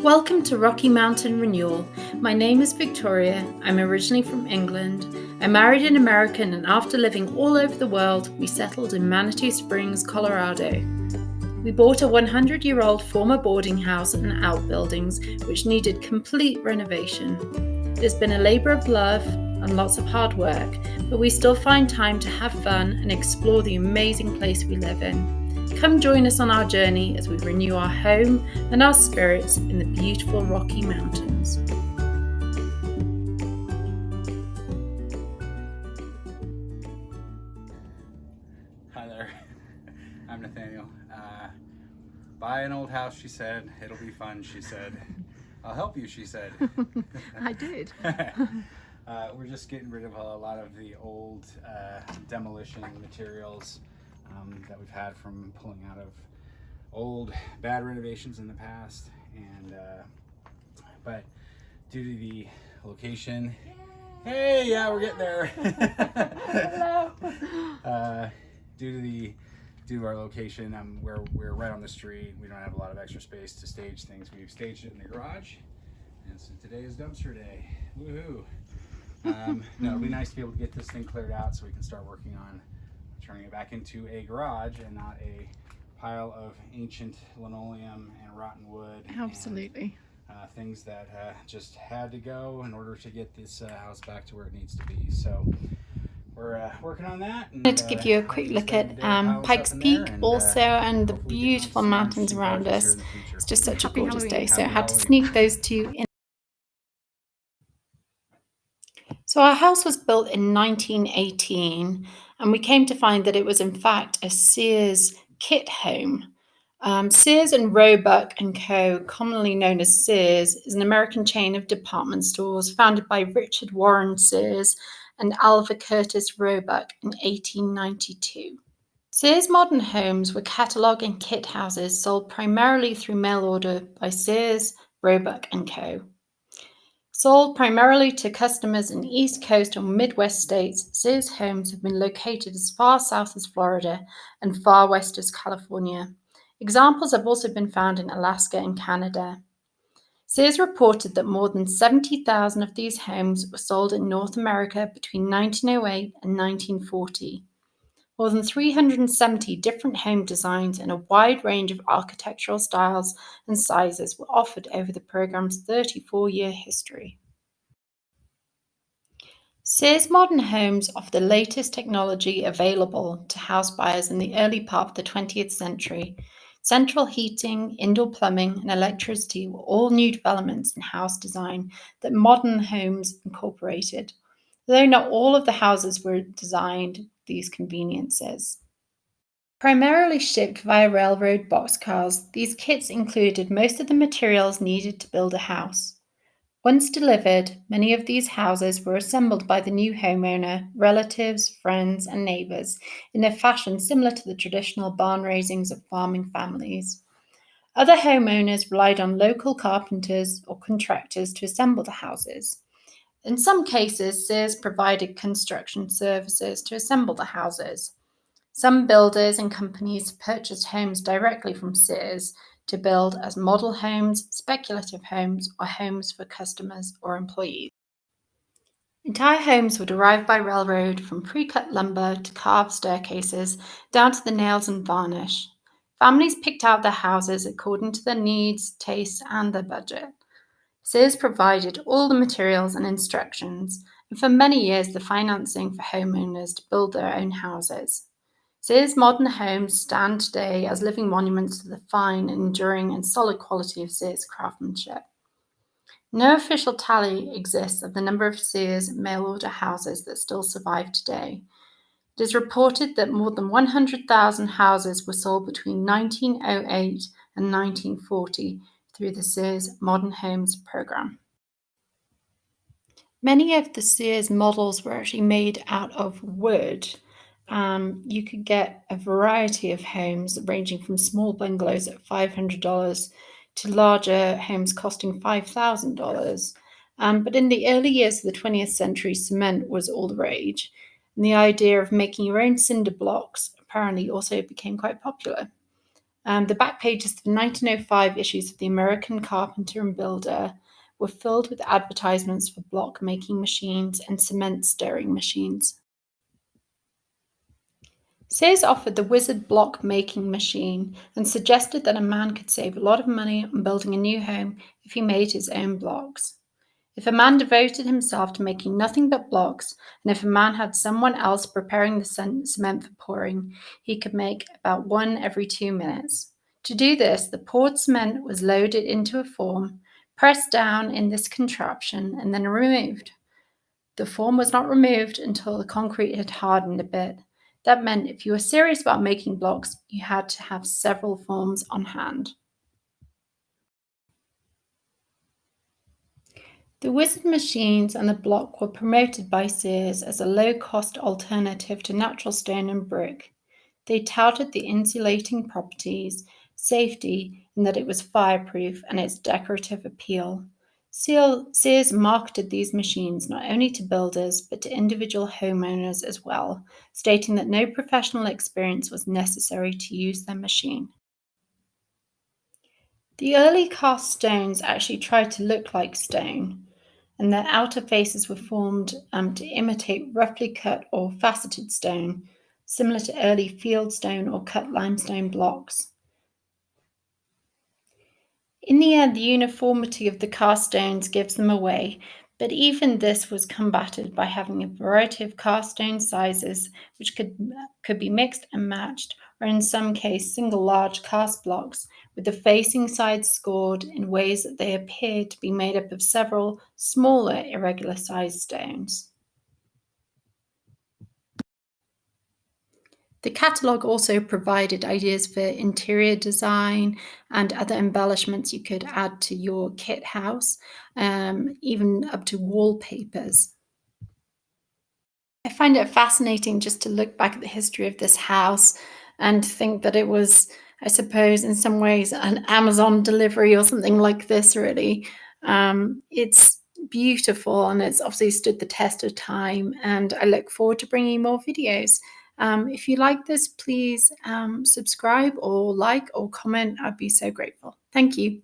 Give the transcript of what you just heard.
Welcome to Rocky Mountain Renewal. My name is Victoria. I'm originally from England. I married an American, and after living all over the world, we settled in Manitou Springs, Colorado. We bought a 100-year-old former boarding house and outbuildings which needed complete renovation. It has been a labor of love and lots of hard work, but we still find time to have fun and explore the amazing place we live in. Come join us on our journey as we renew our home and our spirits in the beautiful Rocky Mountains. Hi there, I'm Nathaniel. Buy an old house, she said. It'll be fun, she said. I'll help you, she said. I did. We're just getting rid of a lot of the old demolition materials that we've had from pulling out of old bad renovations in the past. And but due to the location, hey, yeah, we're getting there. Hello. Due to our location, we're right on the street. We don't have a lot of extra space to stage things. We've staged it in the garage, and so today is dumpster day. Woohoo! No, it'd be nice to be able to get this thing cleared out so we can start working on turning it back into a garage and not a pile of ancient linoleum and rotten wood. Absolutely. And, things that just had to go in order to get this house back to where it needs to be. So we're working on that. I wanted to give you a quick look at Pikes Peak also and the beautiful mountains around us. It's just such a gorgeous day, so I had to sneak those two in. So our house was built in 1918, and we came to find that it was in fact a Sears kit home. Sears and Roebuck and Co., commonly known as Sears, is an American chain of department stores founded by Richard Warren Sears and Alva Curtis Roebuck in 1892. Sears Modern Homes were catalogue and kit houses sold primarily through mail order by Sears, Roebuck and Co. Sold primarily to customers in East Coast or Midwest states, Sears homes have been located as far south as Florida and far west as California. Examples have also been found in Alaska and Canada. Sears reported that more than 70,000 of these homes were sold in North America between 1908 and 1940. More than 370 different home designs and a wide range of architectural styles and sizes were offered over the program's 34-year history. Sears Modern Homes offer the latest technology available to house buyers in the early part of the 20th century. Central heating, indoor plumbing, and electricity were all new developments in house design that Modern Homes incorporated, though not all of the houses were designed these conveniences. Primarily shipped via railroad boxcars, these kits included most of the materials needed to build a house. Once delivered, many of these houses were assembled by the new homeowner, relatives, friends, and neighbors in a fashion similar to the traditional barn raisings of farming families. Other homeowners relied on local carpenters or contractors to assemble the houses. In some cases, Sears provided construction services to assemble the houses. Some builders and companies purchased homes directly from Sears to build as model homes, speculative homes, or homes for customers or employees. Entire homes would arrive by railroad from pre-cut lumber to carved staircases down to the nails and varnish. Families picked out their houses according to their needs, tastes, and their budget. Sears provided all the materials and instructions, and for many years the financing for homeowners to build their own houses. Sears Modern Homes stand today as living monuments to the fine, enduring, and solid quality of Sears craftsmanship. No official tally exists of the number of Sears mail-order houses that still survive today. It is reported that more than 100,000 houses were sold between 1908 and 1940 through the Sears Modern Homes program. Many of the Sears models were actually made out of wood. You could get a variety of homes ranging from small bungalows at $500 to larger homes costing $5,000. But in the early years of the 20th century, cement was all the rage, and the idea of making your own cinder blocks apparently also became quite popular. The back pages of the 1905 issues of the American Carpenter and Builder were filled with advertisements for block making machines and cement stirring machines. Sears offered the Wizard block making machine and suggested that a man could save a lot of money on building a new home if he made his own blocks. If a man devoted himself to making nothing but blocks, and if a man had someone else preparing the cement for pouring, he could make about one every 2 minutes. To do this, the poured cement was loaded into a form, pressed down in this contraption, and then removed. The form was not removed until the concrete had hardened a bit. That meant if you were serious about making blocks, you had to have several forms on hand. The Wizard machines and the block were promoted by Sears as a low-cost alternative to natural stone and brick. They touted the insulating properties, safety, and that it was fireproof, and its decorative appeal. Sears marketed these machines not only to builders but to individual homeowners as well, stating that no professional experience was necessary to use their machine. The early cast stones actually tried to look like stone, and their outer faces were formed to imitate roughly cut or faceted stone, similar to early fieldstone or cut limestone blocks. In the end, the uniformity of the cast stones gives them away, but even this was combated by having a variety of cast stone sizes which could be mixed and matched, or in some cases single large cast blocks, with the facing sides scored in ways that they appeared to be made up of several smaller irregular sized stones. The catalogue also provided ideas for interior design and other embellishments you could add to your kit house, even up to wallpapers. I find it fascinating just to look back at the history of this house and think that it was, I suppose, in some ways, an Amazon delivery or something like this, really. It's beautiful and it's obviously stood the test of time, and I look forward to bringing more videos. If you like this, please subscribe or like or comment. I'd be so grateful. Thank you.